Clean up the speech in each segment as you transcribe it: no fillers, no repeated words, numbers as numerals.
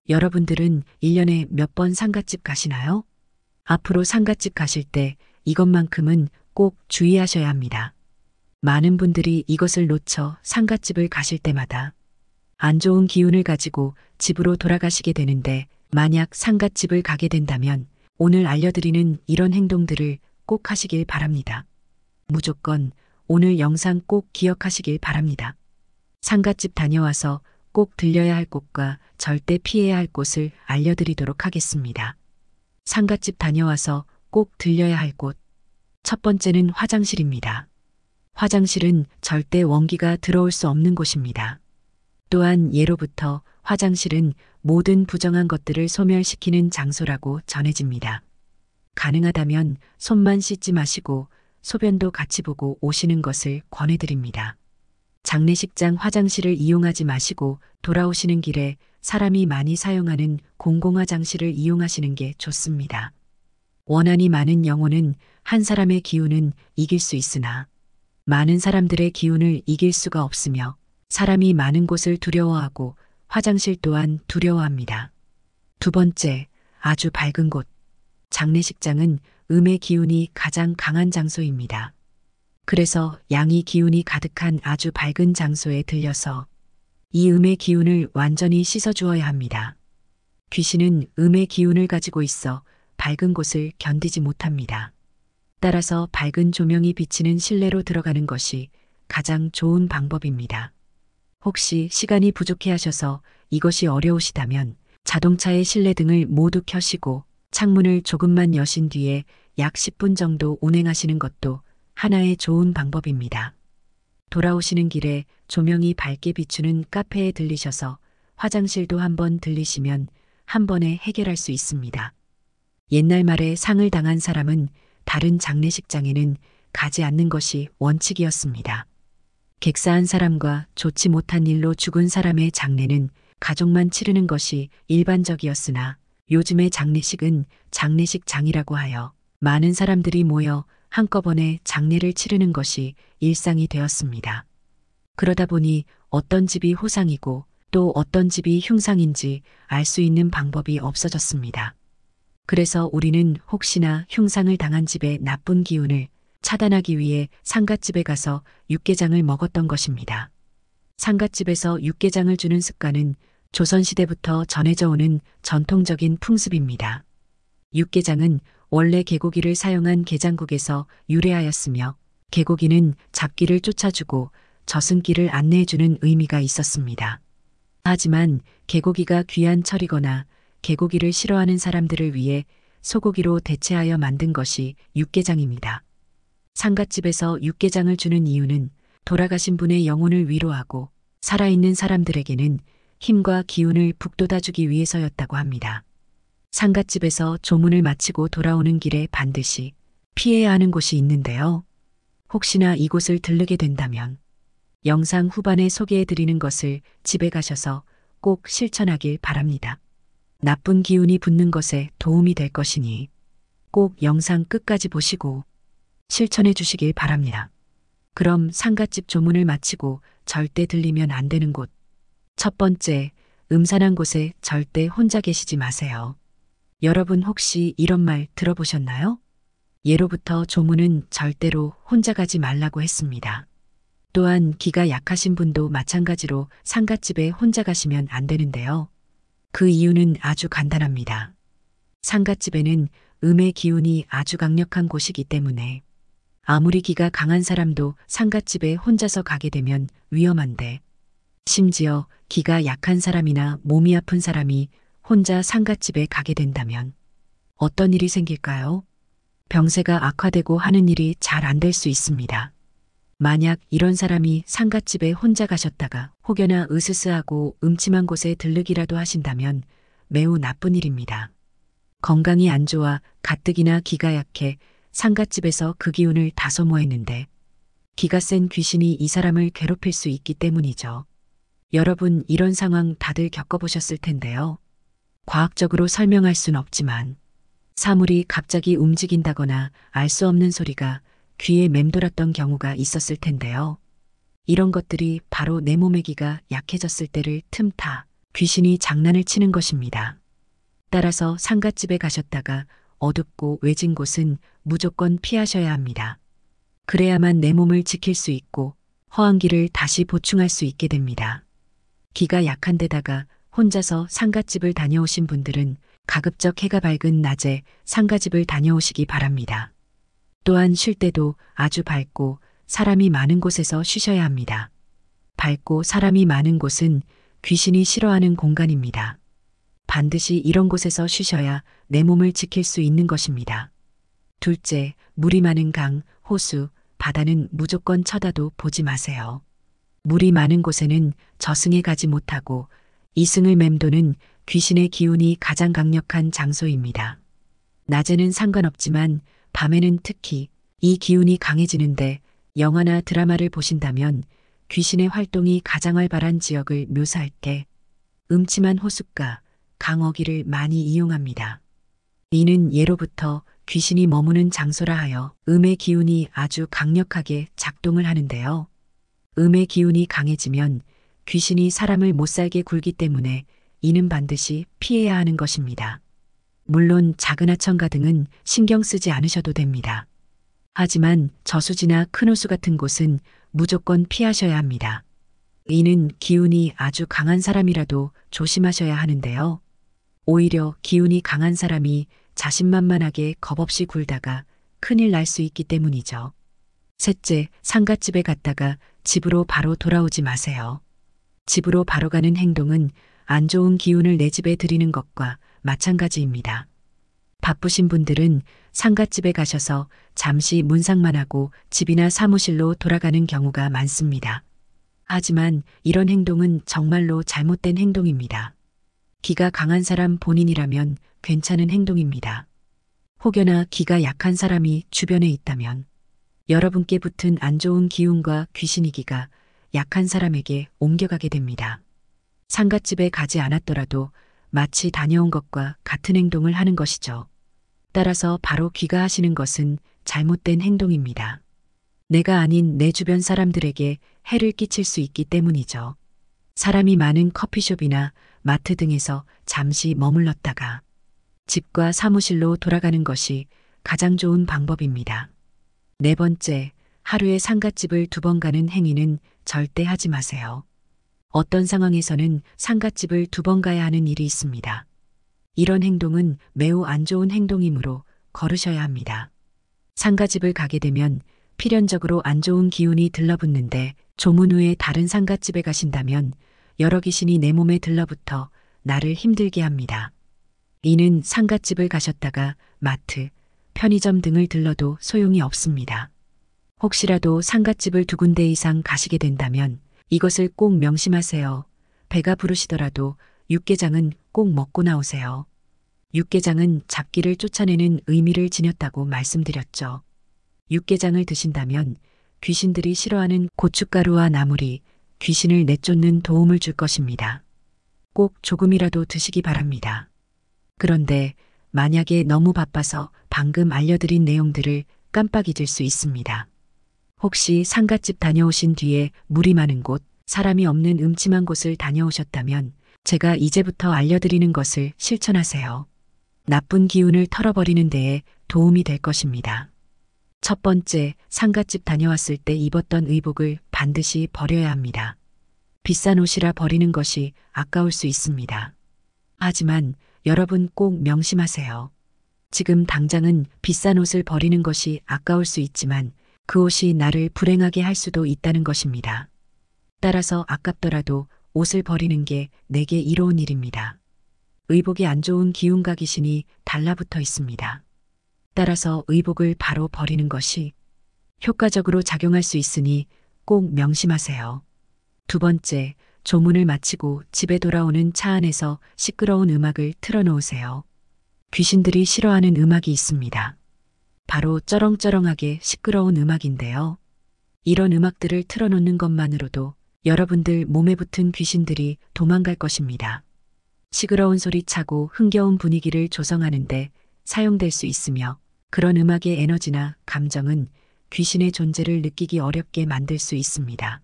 여러분들은 1년에 몇 번 상갓집 가시나요? 앞으로 상갓집 가실 때 이것만큼은 꼭 주의하셔야 합니다. 많은 분들이 이것을 놓쳐 상갓집을 가실 때마다 안 좋은 기운을 가지고 집으로 돌아가시게 되는데, 만약 상갓집을 가게 된다면 오늘 알려드리는 이런 행동들을 꼭 하시길 바랍니다. 무조건 오늘 영상 꼭 기억하시길 바랍니다. 상갓집 다녀와서 꼭 들려야 할 곳과 절대 피해야 할 곳을 알려드리도록 하겠습니다. 상갓집 다녀와서 꼭 들려야 할 곳. 첫 번째는 화장실입니다. 화장실은 절대 원기가 들어올 수 없는 곳입니다. 또한 예로부터 화장실은 모든 부정한 것들을 소멸시키는 장소라고 전해집니다. 가능하다면 손만 씻지 마시고 소변도 같이 보고 오시는 것을 권해드립니다. 장례식장 화장실을 이용하지 마시고 돌아오시는 길에 사람이 많이 사용하는 공공화장실을 이용하시는 게 좋습니다. 원한이 많은 영혼은 한 사람의 기운은 이길 수 있으나 많은 사람들의 기운을 이길 수가 없으며, 사람이 많은 곳을 두려워하고 화장실 또한 두려워합니다. 두 번째, 아주 밝은 곳. 장례식장은 음의 기운이 가장 강한 장소입니다. 그래서 양의 기운이 가득한 아주 밝은 장소에 들려서 이 음의 기운을 완전히 씻어주어야 합니다. 귀신은 음의 기운을 가지고 있어 밝은 곳을 견디지 못합니다. 따라서 밝은 조명이 비치는 실내로 들어가는 것이 가장 좋은 방법입니다. 혹시 시간이 부족해 하셔서 이것이 어려우시다면 자동차의 실내등을 모두 켜시고 창문을 조금만 여신 뒤에 약 10분 정도 운행하시는 것도 하나의 좋은 방법입니다. 돌아오시는 길에 조명이 밝게 비추는 카페에 들리셔서 화장실도 한번 들리시면 한 번에 해결할 수 있습니다. 옛날 말에 상을 당한 사람은 다른 장례식장에는 가지 않는 것이 원칙이었습니다. 객사한 사람과 좋지 못한 일로 죽은 사람의 장례는 가족만 치르는 것이 일반적이었으나, 요즘의 장례식은 장례식장이라고 하여 많은 사람들이 모여 한꺼번에 장례를 치르는 것이 일상이 되었습니다. 그러다 보니 어떤 집이 호상이고 또 어떤 집이 흉상인지 알 수 있는 방법이 없어졌습니다. 그래서 우리는 혹시나 흉상을 당한 집의 나쁜 기운을 차단하기 위해 상갓집에 가서 육개장을 먹었던 것입니다. 상갓집에서 육개장을 주는 습관은 조선시대부터 전해져 오는 전통적인 풍습입니다. 육개장은 원래 개고기를 사용한 게장국에서 유래하였으며, 개고기는 잡기를 쫓아주고 저승길을 안내해주는 의미가 있었습니다. 하지만 개고기가 귀한 철이거나 개고기를 싫어하는 사람들을 위해 소고기로 대체하여 만든 것이 육개장입니다. 상갓집에서 육개장을 주는 이유는 돌아가신 분의 영혼을 위로하고 살아있는 사람들에게는 힘과 기운을 북돋아주기 위해서였다고 합니다. 상갓집에서 조문을 마치고 돌아오는 길에 반드시 피해야 하는 곳이 있는데요. 혹시나 이곳을 들르게 된다면 영상 후반에 소개해드리는 것을 집에 가셔서 꼭 실천하길 바랍니다. 나쁜 기운이 붙는 것에 도움이 될 것이니 꼭 영상 끝까지 보시고 실천해 주시길 바랍니다. 그럼 상갓집 조문을 마치고 절대 들리면 안 되는 곳. 첫 번째, 음산한 곳에 절대 혼자 계시지 마세요. 여러분 혹시 이런 말 들어보셨나요? 예로부터 조문은 절대로 혼자 가지 말라고 했습니다. 또한 기가 약하신 분도 마찬가지로 상갓집에 혼자 가시면 안 되는데요. 그 이유는 아주 간단합니다. 상갓집에는 음의 기운이 아주 강력한 곳이기 때문에 아무리 기가 강한 사람도 상갓집에 혼자서 가게 되면 위험한데, 심지어 기가 약한 사람이나 몸이 아픈 사람이 혼자 상갓집에 가게 된다면 어떤 일이 생길까요? 병세가 악화되고 하는 일이 잘 안 될 수 있습니다. 만약 이런 사람이 상갓집에 혼자 가셨다가 혹여나 으스스하고 음침한 곳에 들르기라도 하신다면 매우 나쁜 일입니다. 건강이 안 좋아 가뜩이나 기가 약해 상갓집에서 그 기운을 다 소모했는데 기가 센 귀신이 이 사람을 괴롭힐 수 있기 때문이죠. 여러분 이런 상황 다들 겪어보셨을 텐데요. 과학적으로 설명할 순 없지만 사물이 갑자기 움직인다거나 알 수 없는 소리가 귀에 맴돌았던 경우가 있었을 텐데요. 이런 것들이 바로 내 몸의 기가 약해졌을 때를 틈타 귀신이 장난을 치는 것입니다. 따라서 상갓집에 가셨다가 어둡고 외진 곳은 무조건 피하셔야 합니다. 그래야만 내 몸을 지킬 수 있고 허한 기를 다시 보충할 수 있게 됩니다. 기가 약한 데다가 혼자서 상갓집을 다녀오신 분들은 가급적 해가 밝은 낮에 상가집을 다녀오시기 바랍니다. 또한 쉴 때도 아주 밝고 사람이 많은 곳에서 쉬셔야 합니다. 밝고 사람이 많은 곳은 귀신이 싫어하는 공간입니다. 반드시 이런 곳에서 쉬셔야 내 몸을 지킬 수 있는 것입니다. 둘째, 물이 많은 강, 호수, 바다는 무조건 쳐다도 보지 마세요. 물이 많은 곳에는 저승에 가지 못하고 이승을 맴도는 귀신의 기운이 가장 강력한 장소입니다. 낮에는 상관없지만 밤에는 특히 이 기운이 강해지는데 영화나 드라마를 보신다면 귀신의 활동이 가장 활발한 지역을 묘사할 때 음침한 호숫가, 강어기를 많이 이용합니다. 이는 예로부터 귀신이 머무는 장소라 하여 음의 기운이 아주 강력하게 작동을 하는데요. 음의 기운이 강해지면 귀신이 사람을 못살게 굴기 때문에 이는 반드시 피해야 하는 것입니다. 물론 작은 하천가 등은 신경 쓰지 않으셔도 됩니다. 하지만 저수지나 큰 호수 같은 곳은 무조건 피하셔야 합니다. 이는 기운이 아주 강한 사람이라도 조심하셔야 하는데요. 오히려 기운이 강한 사람이 자신만만하게 겁없이 굴다가 큰일 날 수 있기 때문이죠. 셋째, 상갓집에 갔다가 집으로 바로 돌아오지 마세요. 집으로 바로 가는 행동은 안 좋은 기운을 내 집에 들이는 것과 마찬가지입니다. 바쁘신 분들은 상갓집에 가셔서 잠시 문상만 하고 집이나 사무실로 돌아가는 경우가 많습니다. 하지만 이런 행동은 정말로 잘못된 행동입니다. 기가 강한 사람 본인이라면 괜찮은 행동입니다. 혹여나 기가 약한 사람이 주변에 있다면 여러분께 붙은 안 좋은 기운과 귀신이기가 약한 사람에게 옮겨가게 됩니다. 상갓집에 가지 않았더라도 마치 다녀온 것과 같은 행동을 하는 것이죠. 따라서 바로 귀가하시는 것은 잘못된 행동입니다. 내가 아닌 내 주변 사람들에게 해를 끼칠 수 있기 때문이죠. 사람이 많은 커피숍이나 마트 등에서 잠시 머물렀다가 집과 사무실로 돌아가는 것이 가장 좋은 방법입니다. 네 번째, 하루에 상갓집을 2번 가는 행위는 절대 하지 마세요. 어떤 상황에서는 상갓집을 2번 가야 하는 일이 있습니다. 이런 행동은 매우 안 좋은 행동이므로 거르셔야 합니다. 상가집을 가게 되면 필연적으로 안 좋은 기운이 들러붙는데 조문 후에 다른 상가집에 가신다면 여러 귀신이 내 몸에 들러붙어 나를 힘들게 합니다. 이는 상가집을 가셨다가 마트, 편의점 등을 들러도 소용이 없습니다. 혹시라도 상가집을 2군데 이상 가시게 된다면 이것을 꼭 명심하세요. 배가 부르시더라도 육개장은 꼭 먹고 나오세요. 육개장은 잡기를 쫓아내는 의미를 지녔다고 말씀드렸죠. 육개장을 드신다면 귀신들이 싫어하는 고춧가루와 나물이 귀신을 내쫓는 도움을 줄 것입니다. 꼭 조금이라도 드시기 바랍니다. 그런데 만약에 너무 바빠서 방금 알려드린 내용들을 깜빡 잊을 수 있습니다. 혹시 상갓집 다녀오신 뒤에 물이 많은 곳, 사람이 없는 음침한 곳을 다녀오셨다면 제가 이제부터 알려드리는 것을 실천하세요. 나쁜 기운을 털어버리는 데에 도움이 될 것입니다. 첫 번째, 상갓집 다녀왔을 때 입었던 의복을 반드시 버려야 합니다. 비싼 옷이라 버리는 것이 아까울 수 있습니다. 하지만 여러분 꼭 명심하세요. 지금 당장은 비싼 옷을 버리는 것이 아까울 수 있지만 그 옷이 나를 불행하게 할 수도 있다는 것입니다. 따라서 아깝더라도 옷을 버리는 게 내게 이로운 일입니다. 의복이 안 좋은 기운과 귀신이 달라붙어 있습니다. 따라서 의복을 바로 버리는 것이 효과적으로 작용할 수 있으니 꼭 명심하세요. 두 번째, 조문을 마치고 집에 돌아오는 차 안에서 시끄러운 음악을 틀어놓으세요. 귀신들이 싫어하는 음악이 있습니다. 바로 쩌렁쩌렁하게 시끄러운 음악인데요. 이런 음악들을 틀어놓는 것만으로도 여러분들 몸에 붙은 귀신들이 도망갈 것입니다. 시끄러운 소리차고 흥겨운 분위기를 조성하는데 사용될 수 있으며 그런 음악의 에너지나 감정은 귀신의 존재를 느끼기 어렵게 만들 수 있습니다.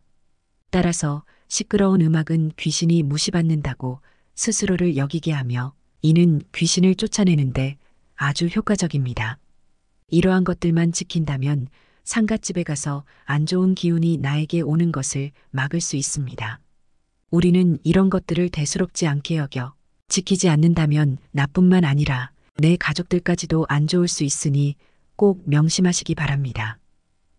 따라서 시끄러운 음악은 귀신이 무시받는다고 스스로를 여기게 하며 이는 귀신을 쫓아내는데 아주 효과적입니다. 이러한 것들만 지킨다면 상갓집에 가서 안 좋은 기운이 나에게 오는 것을 막을 수 있습니다. 우리는 이런 것들을 대수롭지 않게 여겨 지키지 않는다면 나뿐만 아니라 내 가족들까지도 안 좋을 수 있으니 꼭 명심하시기 바랍니다.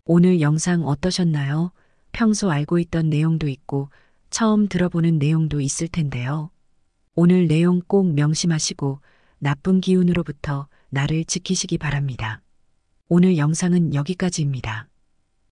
오늘 영상 어떠셨나요? 평소 알고 있던 내용도 있고 처음 들어보는 내용도 있을 텐데요. 오늘 내용 꼭 명심하시고 나쁜 기운으로부터 나를 지키시기 바랍니다. 오늘 영상은 여기까지입니다.